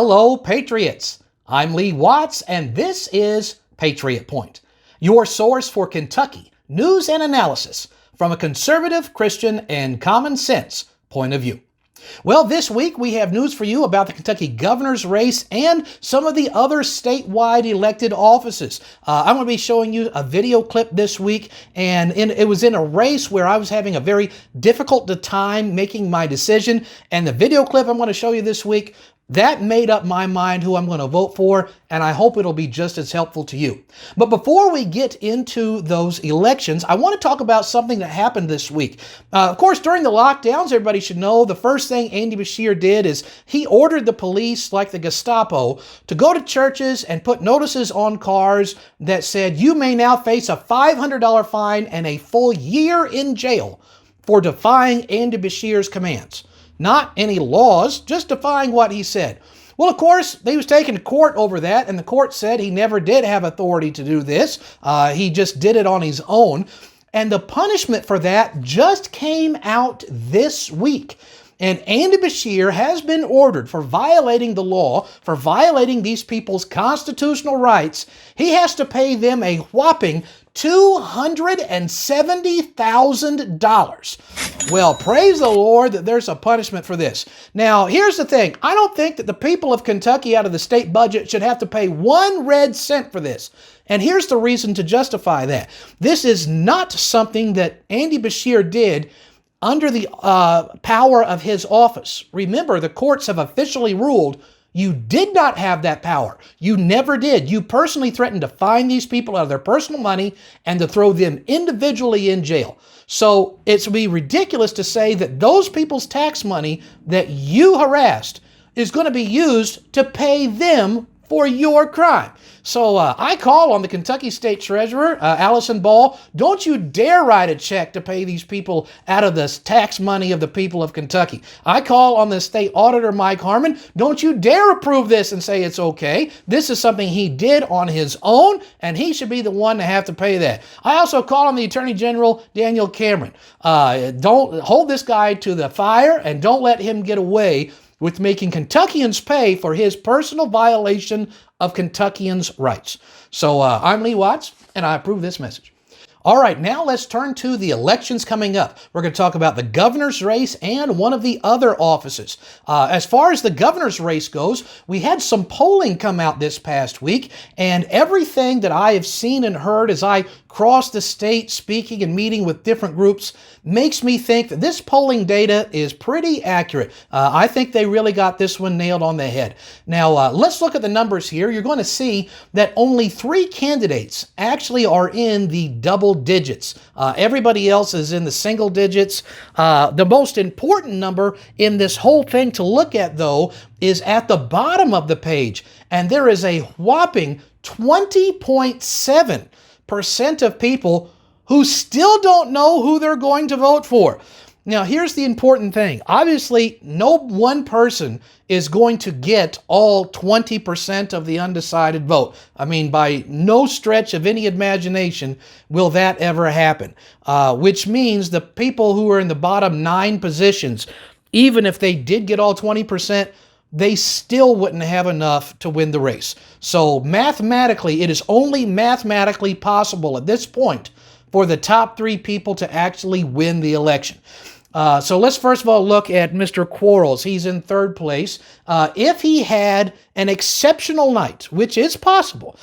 Hello, Patriots. I'm Lee Watts, and this is Patriot Point, your source for Kentucky news and analysis from a conservative, Christian, and common sense point of view. Well, this week we have news for you about the Kentucky governor's race and some of the other statewide elected offices. I'm going to be showing you a video clip this week, and it was in a race where I was having a very difficult time making my decision, and the video clip I'm going to show you this week, that made up my mind who I'm going to vote for, and I hope it'll be just as helpful to you. But before we get into those elections, I want to talk about something that happened this week. Of course, during the lockdowns, everybody should know the first thing Andy Beshear did is he ordered the police, like the Gestapo, to go to churches and put notices on cars that said, you may now face a $500 fine and a full year in jail for defying Andy Beshear's commands. Not any laws, just defying what he said. Well, of course, he was taken to court over that, and the court said he never did have authority to do this. He just did it on his own. And the punishment for that just came out this week. And Andy Beshear has been ordered for violating the law, for violating these people's constitutional rights. He has to pay them a whopping $270,000. Well, praise the Lord that there's a punishment for this. Now, here's the thing. I don't think that the people of Kentucky out of the state budget should have to pay 1 red cent for this. And here's the reason to justify that. This is not something that Andy Beshear did under the power of his office. Remember, the courts have officially ruled you did not have that power. You never did. You personally threatened to fine these people out of their personal money and to throw them individually in jail. So it would be ridiculous to say that those people's tax money that you harassed is going to be used to pay them for your crime. So I call on the Kentucky State Treasurer, Allison Ball, don't you dare write a check to pay these people out of the tax money of the people of Kentucky. I call on the State Auditor, Mike Harmon, don't you dare approve this and say it's okay. This is something he did on his own, and he should be the one to have to pay that. I also call on the Attorney General, Daniel Cameron. Don't hold this guy to the fire, and don't let him get away with making Kentuckians pay for his personal violation of Kentuckians' rights. So I'm Lee Watts, and I approve this message. All right, now let's turn to the elections coming up. We're going to talk about the governor's race and one of the other offices. As far as the governor's race goes, we had some polling come out this past week, and everything that I have seen and heard as I cross the state speaking and meeting with different groups makes me think that this polling data is pretty accurate. I think they really got this one nailed on the head. Now, let's look at the numbers here. You're going to see that only 3 candidates actually are in the double digits. Everybody else is in the single digits. The most important number in this whole thing to look at, though, is at the bottom of the page, and there is a whopping 20.7% of people who still don't know who they're going to vote for. Now, here's the important thing. Obviously, no one person is going to get all 20% of the undecided vote. I mean, by no stretch of any imagination will that ever happen, which means the people who are in the bottom 9 positions, even if they did get all 20%, they still wouldn't have enough to win the race. So mathematically, it is only mathematically possible at this point for the top 3 people to actually win the election. So let's first of all look at Mr. Quarles. He's in 3rd place. If he had an exceptional night, which is possible,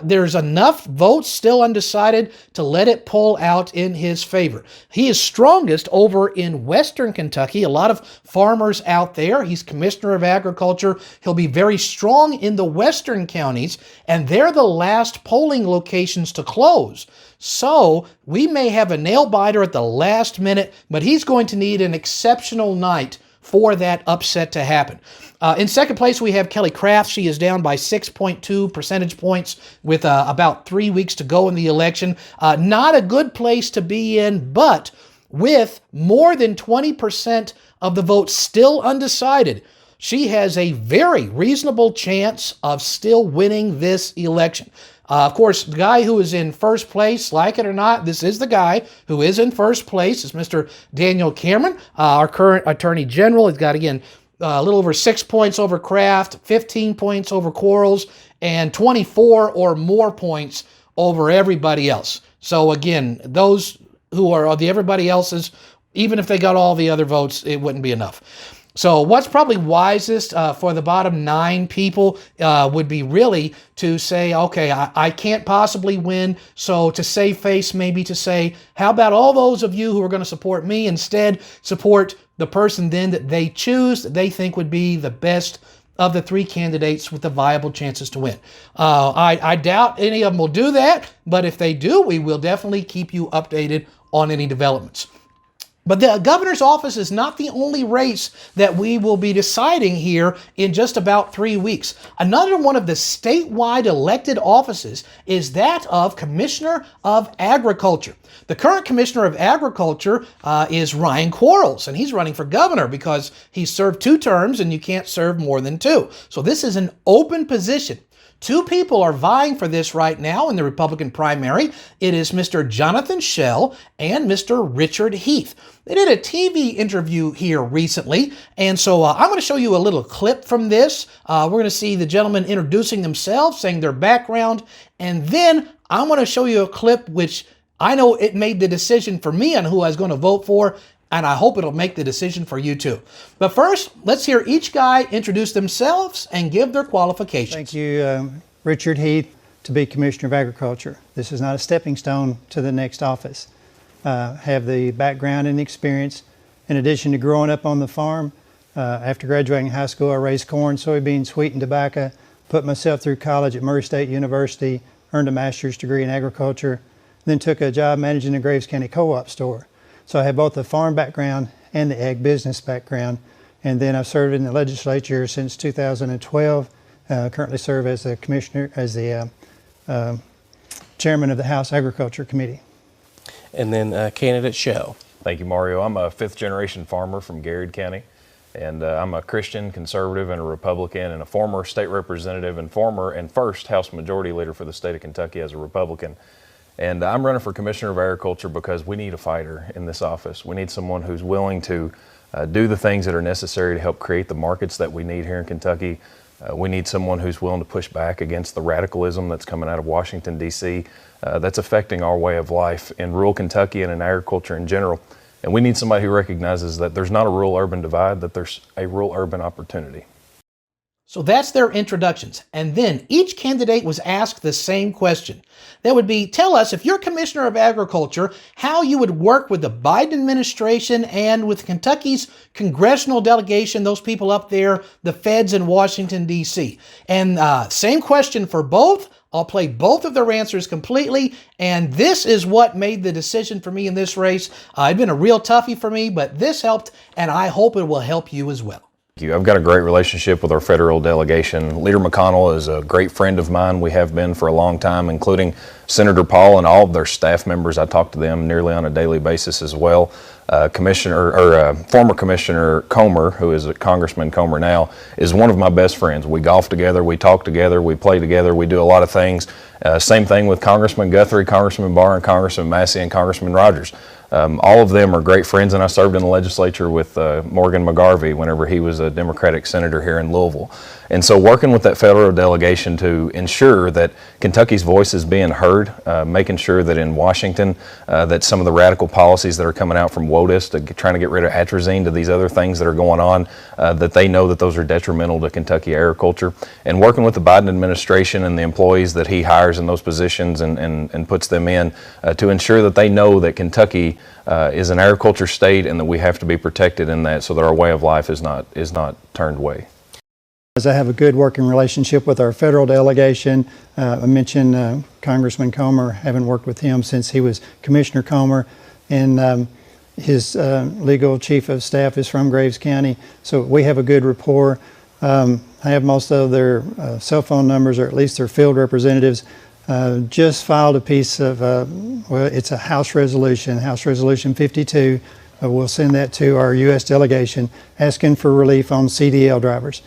there's enough votes still undecided to let it pull out in his favor. He is strongest over in Western Kentucky. A lot of farmers out there. He's Commissioner of Agriculture. He'll be very strong in the western counties, and they're the last polling locations to close. So we may have a nail-biter at the last minute, but he's going to need an exceptional night for that upset to happen. In 2nd place, we have Kelly Craft. She is down by 6.2 percentage points with about 3 weeks to go in the election. Not a good place to be in, but with more than 20% of the votes still undecided, she has a very reasonable chance of still winning this election. Of course, the guy who is in 1st place, like it or not, this is the guy who is in 1st place, is Mr. Daniel Cameron, our current Attorney General. He's got, again, a little over 6 points over Kraft, 15 points over Quarles, and 24 or more points over everybody else. So again, those who are the everybody else's, even if they got all the other votes, it wouldn't be enough. So what's probably wisest for the bottom 9 people would be really to say, okay, I can't possibly win, so to save face, maybe to say, how about all those of you who are going to support me instead support the person then that they choose, that they think would be the best of the 3 candidates with the viable chances to win. I doubt any of them will do that, but if they do, we will definitely keep you updated on any developments. But the governor's office is not the only race that we will be deciding here in just about 3 weeks. Another one of the statewide elected offices is that of Commissioner of Agriculture. The current Commissioner of Agriculture is Ryan Quarles, and he's running for governor because he's served 2 terms and you can't serve more than 2. So this is an open position. 2 people are vying for this right now in the Republican primary. It is Mr. Jonathan Schell and Mr. Richard Heath. They did a TV interview here recently, and so I'm going to show you a little clip from this. We're going to see the gentlemen introducing themselves, saying their background, and then I'm going to show you a clip which I know it made the decision for me on who I was going to vote for, and I hope it'll make the decision for you too. But first, let's hear each guy introduce themselves and give their qualifications. Thank you, Richard Heath, to be Commissioner of Agriculture. This is not a stepping stone to the next office. Have the background and experience. In addition to growing up on the farm, after graduating high school, I raised corn, soybeans, wheat, and tobacco, put myself through college at Murray State University, earned a master's degree in agriculture, then took a job managing a Graves County co-op store. So I have both the farm background and the ag business background. And then I've served in the legislature since 2012. Currently serve as the commissioner, as the chairman of the House Agriculture Committee. And then candidate Schell. Thank you, Mario. I'm a 5th-generation farmer from Garrett County, and I'm a Christian, conservative, and a Republican, and a former state representative and former and first House Majority Leader for the state of Kentucky as a Republican. And I'm running for Commissioner of Agriculture because we need a fighter in this office. We need someone who's willing to do the things that are necessary to help create the markets that we need here in Kentucky. We need someone who's willing to push back against the radicalism that's coming out of Washington, D.C., that's affecting our way of life in rural Kentucky and in agriculture in general. And we need somebody who recognizes that there's not a rural-urban divide, that there's a rural-urban opportunity. So that's their introductions. And then each candidate was asked the same question. That would be, tell us, if you're Commissioner of Agriculture, how you would work with the Biden administration and with Kentucky's congressional delegation, those people up there, the feds in Washington, D.C. And same question for both. I'll play both of their answers completely, and this is what made the decision for me in this race. It's been a real toughie for me, but this helped, and I hope it will help you as well. I've got a great relationship with our federal delegation. Leader McConnell is a great friend of mine. We have been for a long time, including Senator Paul and all of their staff members. I talk to them nearly on a daily basis as well. Former Commissioner Comer, who is Congressman Comer now, is one of my best friends. We golf together, we talk together, we play together, we do a lot of things. Same thing with Congressman Guthrie, Congressman Barr, and Congressman Massey, and Congressman Rogers. All of them are great friends, and I served in the legislature with Morgan McGarvey whenever he was a Democratic senator here in Louisville. And so working with that federal delegation to ensure that Kentucky's voice is being heard, making sure that in Washington that some of the radical policies that are coming out from WOTUS to trying to get rid of atrazine to these other things that are going on, that they know that those are detrimental to Kentucky agriculture. And working with the Biden administration and the employees that he hires in those positions and puts them in to ensure that they know that Kentucky is an agriculture state and that we have to be protected in that so that our way of life is not turned away. As I have a good working relationship with our federal delegation. I mentioned Congressman Comer, having worked with him since he was Commissioner Comer, and his legal chief of staff is from Graves County, so we have a good rapport. I have most of their cell phone numbers, or at least their field representatives. Just filed a piece of, well, it's a House Resolution 52. We'll send that to our U.S. delegation, asking for relief on CDL drivers.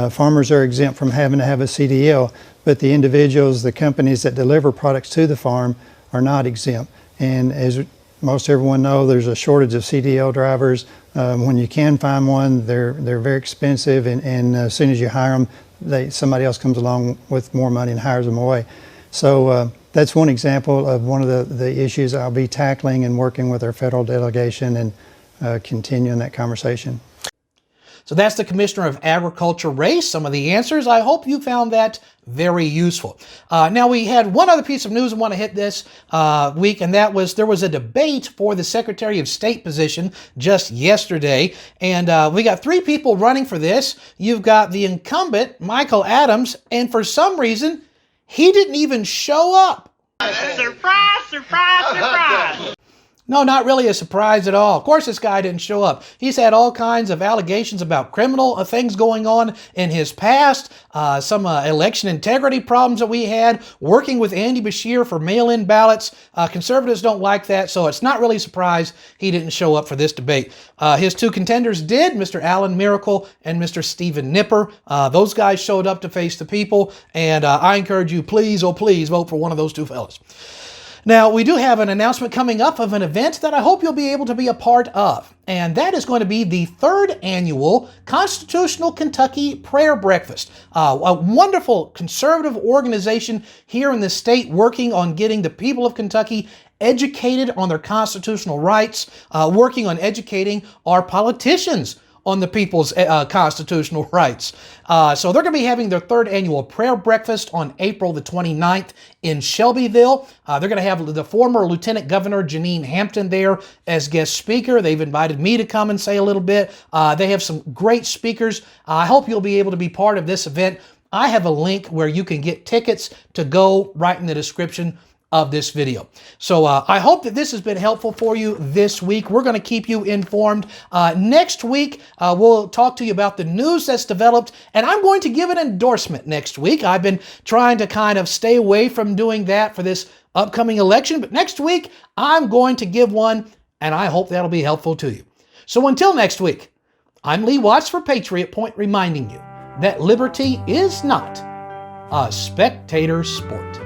Farmers are exempt from having to have a CDL, but the individuals, the companies that deliver products to the farm are not exempt. And as most everyone know there's a shortage of CDL drivers. When you can find one, they're very expensive, and as soon as you hire them, somebody else comes along with more money and hires them away. So that's one example of one of the issues I'll be tackling and working with our federal delegation and continuing that conversation. So that's the Commissioner of Agriculture race. Some of the answers. I hope you found that very useful. Now, we had one other piece of news I want to hit this week, and that was there was a debate for the Secretary of State position just yesterday, and we got 3 people running for this. You've got the incumbent, Michael Adams, and for some reason, he didn't even show up. Surprise, surprise, surprise. No, not really a surprise at all. Of course, this guy didn't show up. He's had all kinds of allegations about criminal things going on in his past, some election integrity problems that we had, working with Andy Beshear for mail-in ballots. Conservatives don't like that, so it's not really a surprise he didn't show up for this debate. His 2 contenders did, Mr. Alan Miracle and Mr. Stephen Nipper. Those guys showed up to face the people, and I encourage you, please, oh please, vote for one of those 2 fellas. Now, we do have an announcement coming up of an event that I hope you'll be able to be a part of, and that is going to be the 3rd annual Constitutional Kentucky Prayer Breakfast, a wonderful conservative organization here in the state working on getting the people of Kentucky educated on their constitutional rights, working on educating our politicians on the people's constitutional rights. So they're going to be having their 3rd annual prayer breakfast on April the 29th in Shelbyville. They're going to have the former Lieutenant Governor Janine Hampton there as guest speaker. They've invited me to come and say a little bit. They have some great speakers. I hope you'll be able to be part of this event. I have a link where you can get tickets to go right in the description of this video. So I hope that this has been helpful for you this week. We're going to keep you informed. Next week, we'll talk to you about the news that's developed, and I'm going to give an endorsement next week. I've been trying to kind of stay away from doing that for this upcoming election, but next week, I'm going to give one, and I hope that'll be helpful to you. So until next week, I'm Lee Watts for Patriot Point, reminding you that liberty is not a spectator sport.